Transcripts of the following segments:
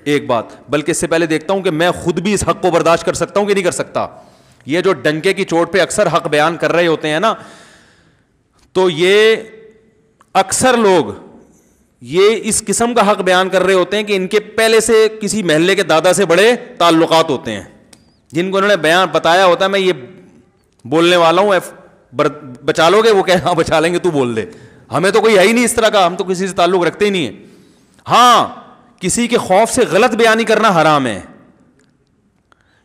ایک بات, بلکہ اس سے پہلے دیکھتا ہوں کہ میں خود بھی اس حق کو برداشت کر سکتا ہوں کہ نہیں کر سکتا. یہ جو ڈنکے کی چوٹ پہ اکثر حق بیان کر رہے ہوتے ہیں نا, تو یہ اکثر لوگ یہ اس قسم کا حق بیان کر رہے ہوتے ہیں کہ ان کے پہلے سے کسی محلے کے دادا سے بڑے تعلقات ہوتے ہیں, جن کو انہوں نے بیان بتایا ہوتا ہے میں یہ بولنے والا ہوں, بچا لو گے؟ وہ کہ ہاں بچا لیں گے, تو بول دے, ہمیں تو کوئی ہے ہی نہیں اس طرح کا, ہم تو کسی سے تعلق رکھتے ہی نہیں ہیں. ہاں کسی کے خوف سے غلط بیانی کرنا حرام ہے,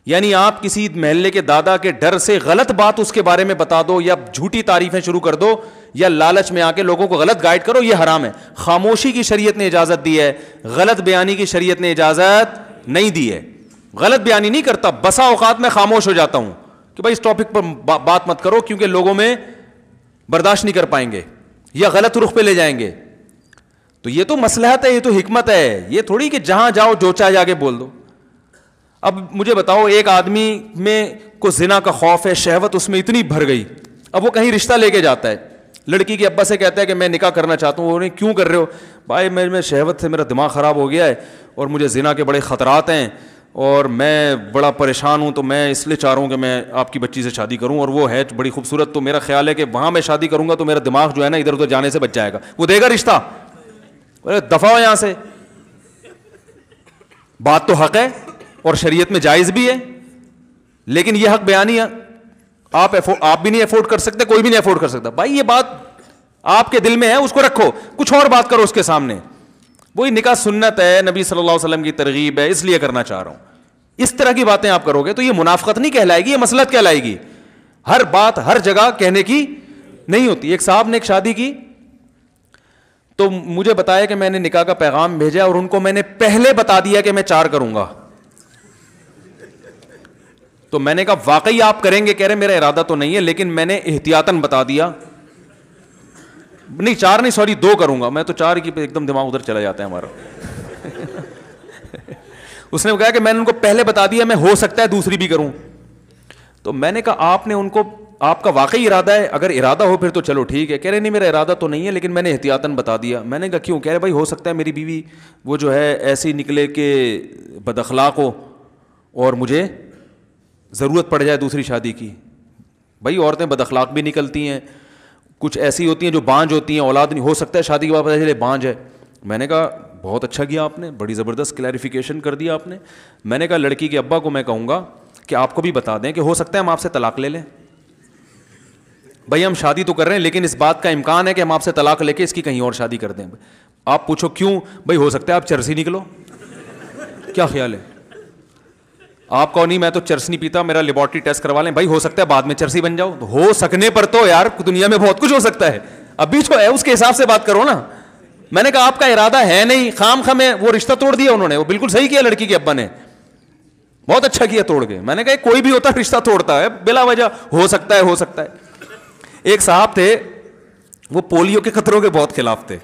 یعنی آپ کسی محلے کے دادا کے ڈر سے غلط بات اس کے بارے میں بتا دو, یا جھوٹی تعریفیں شروع کر دو, یا لالچ میں آ کے لوگوں کو غلط گائیڈ کرو, یہ حرام ہے. خاموشی کی شریعت نے اجازت دی ہے, غلط بیانی کی شریعت نے اجازت نہیں دی ہے. غلط بیانی نہیں کرتا, بسا اوقات میں خاموش ہو جاتا ہوں کہ بھائی اس ٹاپک پر بات مت کرو, کیونکہ لوگوں میں برداشت نہیں کر پائیں گے یا غلط رخ پہ لے جائیں گے. تو یہ تو مصلحت ہے, یہ تو حکمت ہے, یہ تھوڑی کہ جہاں جاؤ جو چاہے جا کے بول دو. اب مجھے بتاؤ, ایک آدمی میں کو زنا کا خوف ہے, شہوت اس میں اتنی بھر گئی, اب وہ کہیں رشتہ لے کے جاتا ہے, لڑکی کے ابا سے کہتا ہے کہ میں نکاح کرنا چاہتا ہوں. وہ نہیں, کیوں کر رہے ہو؟ بھائی میں شہوت سے میرا دماغ خراب ہو گیا ہے اور مجھے زنا کے بڑے خطرات ہیں اور میں بڑا پریشان ہوں, تو میں اس لیے چاہ رہا ہوں کہ میں آپ کی بچی سے شادی کروں, اور وہ ہے بڑی خوبصورت, تو میرا خیال ہے کہ وہاں میں شادی کروں گا تو میرا دماغ جو ہے نا ادھر ادھر جانے سے بچ جائے گا. وہ دے گا رشتہ؟ دفع ہو یہاں سے. بات تو حق ہے اور شریعت میں جائز بھی ہے, لیکن یہ حق بیانی آپ بھی نہیں افورڈ کر سکتے, کوئی بھی نہیں افورڈ کر سکتا. بھائی یہ بات آپ کے دل میں ہے, اس کو رکھو, کچھ اور بات کرو اس کے سامنے. وہی نکاح سنت ہے, نبی صلی اللہ علیہ وسلم کی ترغیب ہے, اس لیے کرنا چاہ رہا ہوں. اس طرح کی باتیں آپ کرو گے تو یہ منافقت نہیں کہلائے گی, یہ مصلحت کہلائے گی. ہر بات ہر جگہ کہنے کی نہیں ہوتی. ایک صاحب نے ایک شادی کی تو مجھے بتایا کہ میں نے نکاح کا پیغام بھیجا اور ان کو میں نے پہلے بتا دیا کہ میں 4 کروں گا. تو میں نے کہا واقعی آپ کریں گے؟ کہہ رہے میرا ارادہ تو نہیں ہے, لیکن میں نے احتیاطاً بتا دیا. نہیں 4 نہیں, سوری 2 کروں گا. میں تو 4 کی ایک دم دماغ ادھر چلا جاتا ہے ہمارا. اس نے کہا کہ میں نے ان کو پہلے بتا دیا میں ہو سکتا ہے دوسری بھی کروں. تو میں نے کہا آپ نے ان کو, آپ کا واقعی ارادہ ہے؟ اگر ارادہ ہو پھر تو چلو ٹھیک ہے. کہہ رہے نہیں میرا ارادہ تو نہیں ہے, لیکن میں نے احتیاطاً بتا دیا. میں نے کہا کیوں؟ کہہ رہے بھائی ہو سکتا ہے میری بیوی وہ جو ہے ایسی نکلے کہ بد اخلاق ہو اور مجھے ضرورت پڑ جائے دوسری شادی کی. بھائی عورتیں بد اخلاق بھی نکلتی ہیں, کچھ ایسی ہوتی ہیں جو بانجھ ہوتی ہیں, اولاد نہیں ہو سکتا ہے شادی کے بعد پتہ چلے بانجھ ہے. میں نے کہا بہت اچھا کیا آپ نے, بڑی زبردست کلیریفیکیشن کر دیا آپ نے. میں نے کہا لڑکی کے ابا کو میں کہوں گا کہ آپ کو بھی بتا دیں کہ ہو سکتا ہے ہم آپ سے طلاق لے لیں. بھائی ہم شادی تو کر رہے ہیں لیکن اس بات کا امکان ہے کہ ہم آپ سے طلاق لے کے اس کی کہیں اور شادی کر دیں. آپ پوچھو کیوں؟ بھائی ہو سکتا ہے آپ چرسی نکلو. کیا خیال ہے آپ کو؟ نہیں میں تو چرس نہیں پیتا, میرا لیبارٹری ٹیسٹ کروا لیں. بھائی ہو سکتا ہے بعد میں چرسی بن جاؤ. ہو سکنے پر تو یار دنیا میں بہت کچھ ہو سکتا ہے, ابھی جو ہے اس کے حساب سے بات کرو نا. میں نے کہا آپ کا ارادہ ہے نہیں, خام خواہ میں وہ رشتہ توڑ دیا انہوں نے. وہ بالکل صحیح کیا لڑکی کے ابا نے, بہت اچھا کیا توڑ کے. میں نے کہا کوئی بھی ہوتا رشتہ توڑتا ہے بلا وجہ, ہو سکتا ہے ہو سکتا ہے. ایک صاحب تھے وہ پولیو کے خطروں کے بہت خلاف تھے,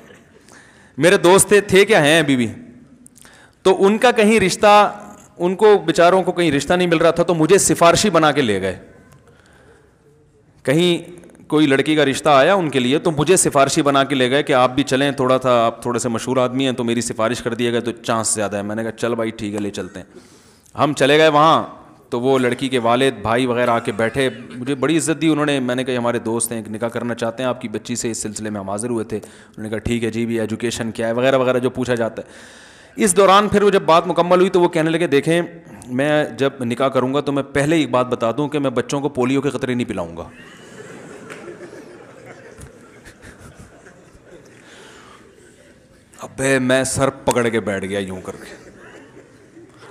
میرے دوست تھے کیا ہیں ابھی بھی. تو ان کا کہیں رشتہ, ان کو بیچاروں کو کہیں رشتہ نہیں مل رہا تھا, تو مجھے سفارشی بنا کے لے گئے. کہیں کوئی لڑکی کا رشتہ آیا ان کے لیے, تو مجھے سفارشی بنا کے لے گئے کہ آپ بھی چلیں, تھوڑا تھا آپ تھوڑے سے مشہور آدمی ہیں تو میری سفارش کر دیے گئے تو چانس زیادہ ہے. میں نے کہا چل بھائی ٹھیک ہے لے چلتے ہیں. ہم چلے گئے وہاں, تو وہ لڑکی کے والد بھائی وغیرہ آ کے بیٹھے, مجھے بڑی عزت دی انہوں نے. میں نے کہا ہمارے دوست ہیں نکاح کرنا چاہتے ہیں آپ کی بچی سے, اس سلسلے میں ہم حاضر ہوئے تھے. انہوں نے کہا ٹھیک ہے جی, بھی ایجوکیشن کیا ہے وغیرہ وغیرہ جو پوچھا جاتا ہے. اس دوران پھر وہ جب بات مکمل ہوئی تو وہ کہنے لگے دیکھیں میں جب نکاح کروں گا تو میں پہلے ایک بات بتا دوں کہ میں بچوں کو پولیو کے قطرے نہیں پلاؤں گا. ابے میں سر پکڑ کے بیٹھ گیا یوں کر کے.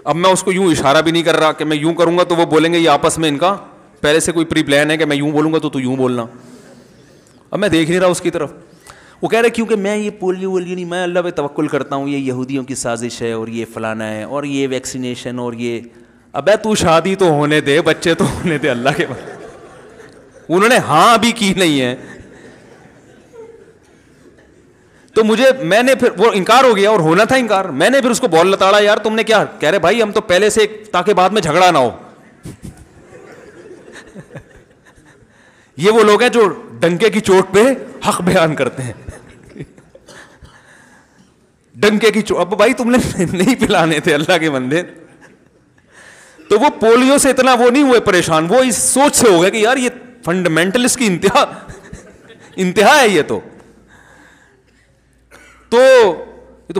اب میں اس کو یوں اشارہ بھی نہیں کر رہا کہ میں یوں کروں گا تو وہ بولیں گے یہ آپس میں ان کا پہلے سے کوئی پری پلان ہے کہ میں یوں بولوں گا تو یوں بولنا. اب میں دیکھ نہیں رہا اس کی طرف. وہ کہہ رہے کیونکہ میں یہ پولیو نہیں, میں اللہ پہ توکل کرتا ہوں, یہ یہودیوں کی سازش ہے اور یہ فلانا ہے اور یہ ویکسینیشن اور یہ. ابے تو شادی تو ہونے دے, بچے تو ہونے دے اللہ کے بعد. انہوں نے ہاں ابھی کی نہیں ہے. تو میں نے پھر وہ انکار ہو گیا اور ہونا تھا انکار. میں نے پھر اس کو بول لتاڑا یار تم نے کیا. کہہ رہے بھائی ہم تو پہلے سے تاکہ بعد میں جھگڑا نہ ہو. یہ وہ لوگ ہیں جو ڈنکے کی چوٹ پہ حق بیان کرتے ہیں. ڈنکے کی چوٹ. اب بھائی تم نے نہیں پلانے تھے اللہ کے بندے. تو وہ پولیو سے اتنا وہ نہیں ہوئے پریشان, وہ اس سوچ سے ہو گئے کہ یار یہ فنڈامنٹلسٹ کی انتہا ہے. یہ تو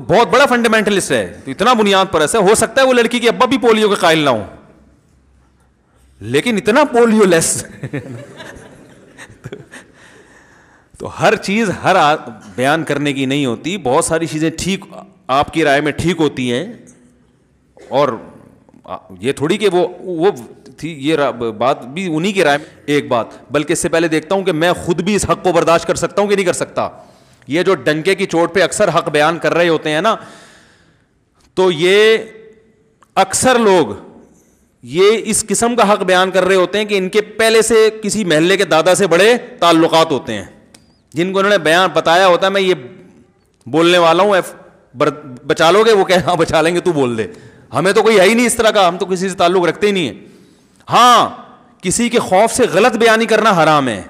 بہت بڑا فنڈامنٹلسٹ ہے, تو اتنا بنیاد پر ایسا ہو سکتا ہے وہ لڑکی کے ابا بھی پولیو کے قائل نہ ہوں, لیکن اتنا پولیو لیس. تو ہر چیز ہر بیان کرنے کی نہیں ہوتی. بہت ساری چیزیں ٹھیک آپ کی رائے میں ٹھیک ہوتی ہیں, اور یہ تھوڑی کہ وہ تھی یہ بات بھی انہی کی رائے میں. ایک بات بلکہ اس سے پہلے دیکھتا ہوں کہ میں خود بھی اس حق کو برداشت کر سکتا ہوں کہ نہیں کر سکتا. یہ جو ڈنکے کی چوٹ پہ اکثر حق بیان کر رہے ہوتے ہیں نا, تو یہ اکثر لوگ یہ اس قسم کا حق بیان کر رہے ہوتے ہیں کہ ان کے پہلے سے کسی محلے کے دادا سے بڑے تعلقات ہوتے ہیں, جن کو انہوں نے بیان بتایا ہوتا ہے میں یہ بولنے والا ہوں, بچا لو گے, وہ کہ ہاں بچا لیں گے, تو بول دے, ہمیں تو کوئی ہے ہی نہیں اس طرح کا, ہم تو کسی سے تعلق رکھتے ہی نہیں ہیں. ہاں کسی کے خوف سے غلط بیانی کرنا حرام ہے,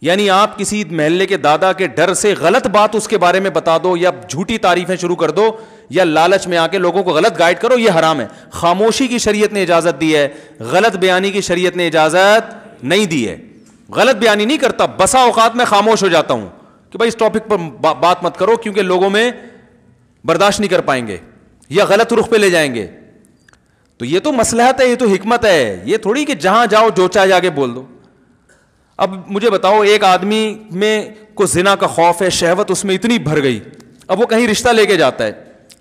یعنی آپ کسی محلے کے دادا کے ڈر سے غلط بات اس کے بارے میں بتا دو, یا جھوٹی تعریفیں شروع کر دو, یا لالچ میں آ کے لوگوں کو غلط گائیڈ کرو, یہ حرام ہے. خاموشی کی شریعت نے اجازت دی ہے, غلط بیانی کی شریعت نے اجازت نہیں دی ہے. غلط بیانی نہیں کرتا, بسا اوقات میں خاموش ہو جاتا ہوں کہ بھائی اس ٹاپک پر بات مت کرو, کیونکہ لوگوں میں برداشت نہیں کر پائیں گے یا غلط رخ پہ لے جائیں گے. تو یہ تو مصلحت ہے, یہ تو حکمت ہے, یہ تھوڑی کہ جہاں جاؤ جو چاہے جا کے بول دو. اب مجھے بتاؤ, ایک آدمی میں کو زنا کا خوف ہے, شہوت اس میں اتنی بھر گئی, اب وہ کہیں رشتہ لے کے جاتا ہے,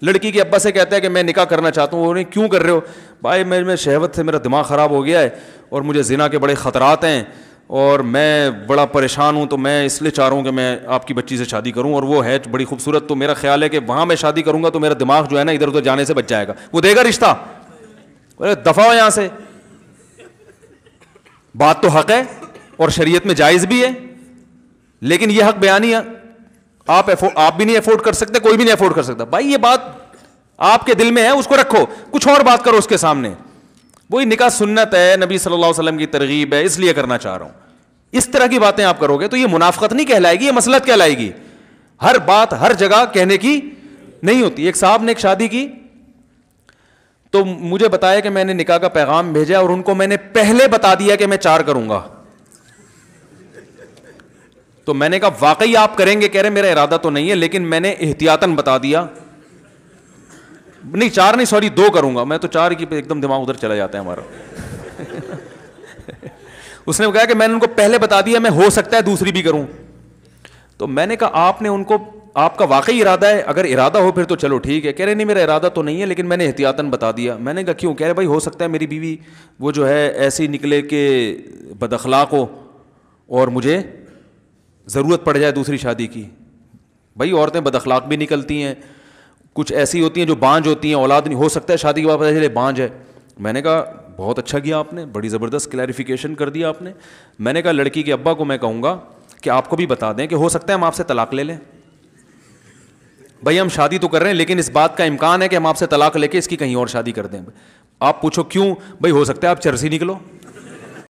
لڑکی کے ابا سے کہتا ہے کہ میں نکاح کرنا چاہتا ہوں. وہ نہیں, کیوں کر رہے ہو؟ بھائی میں شہوت سے میرا دماغ خراب ہو گیا ہے, اور مجھے زنا کے بڑے خطرات ہیں, اور میں بڑا پریشان ہوں, تو میں اس لیے چاہ رہا ہوں کہ میں آپ کی بچی سے شادی کروں, اور وہ ہے بڑی خوبصورت, تو میرا خیال ہے کہ وہاں میں شادی کروں گا تو میرا دماغ جو ہے نا ادھر ادھر جانے سے بچ جائے گا. وہ دے گا رشتہ؟ دفع ہو یہاں سے. بات تو حق ہے اور شریعت میں جائز بھی ہے, لیکن یہ حق بیانی آپ بھی نہیں افورڈ کر سکتے, کوئی بھی نہیں افورڈ کر سکتا. بھائی یہ بات آپ کے دل میں ہے, اس کو رکھو, کچھ اور بات کرو اس کے سامنے. وہی نکاح سنت ہے, نبی صلی اللہ علیہ وسلم کی ترغیب ہے, اس لیے کرنا چاہ رہا ہوں. اس طرح کی باتیں آپ کرو گے تو یہ منافقت نہیں کہلائے گی, یہ مصلحت کہلائے گی. ہر بات ہر جگہ کہنے کی نہیں ہوتی. ایک صاحب نے ایک شادی کی, تو مجھے بتایا کہ میں نے نکاح کا پیغام بھیجا, اور ان کو میں نے پہلے بتا دیا کہ میں 4 کروں گا. تو میں نے کہا واقعی آپ کریں گے؟ کہہ رہے میرا ارادہ تو نہیں ہے, لیکن میں نے احتیاطاً بتا دیا. نہیں 4 نہیں, سوری 2 کروں گا. میں تو 4 کی ایک دم دماغ ادھر چلا جاتا ہے ہمارا. اس نے کہا کہ میں نے ان کو پہلے بتا دیا, میں ہو سکتا ہے دوسری بھی کروں. تو میں نے کہا آپ نے ان کو, آپ کا واقعی ارادہ ہے؟ اگر ارادہ ہو پھر تو چلو ٹھیک ہے. کہہ رہے نہیں میرا ارادہ تو نہیں ہے, لیکن میں نے احتیاطاً بتا دیا. میں نے کہا کیوں؟ کہہ رہے بھائی ہو سکتا ہے میری بیوی وہ جو ہے ایسی نکلے کہ بد اخلاق ہو, اور مجھے ضرورت پڑ جائے دوسری شادی کی. بھائی عورتیں بد اخلاق بھی نکلتی ہیں, کچھ ایسی ہوتی ہیں جو بانجھ ہوتی ہیں, اولاد نہیں ہو سکتا ہے شادی کے بعد پتہ چلے بانجھ ہے. میں نے کہا بہت اچھا کیا آپ نے, بڑی زبردست کلیریفیکیشن کر دیا آپ نے. میں نے کہا لڑکی کے ابا کو میں کہوں گا کہ آپ کو بھی بتا دیں کہ ہو سکتا ہے ہم آپ سے طلاق لے لیں. بھائی ہم شادی تو کر رہے ہیں, لیکن اس بات کا امکان ہے کہ ہم آپ سے طلاق لے کے اس کی کہیں اور شادی کر دیں. آپ پوچھو کیوں؟ بھائی ہو سکتا ہے آپ چرسی نکلو.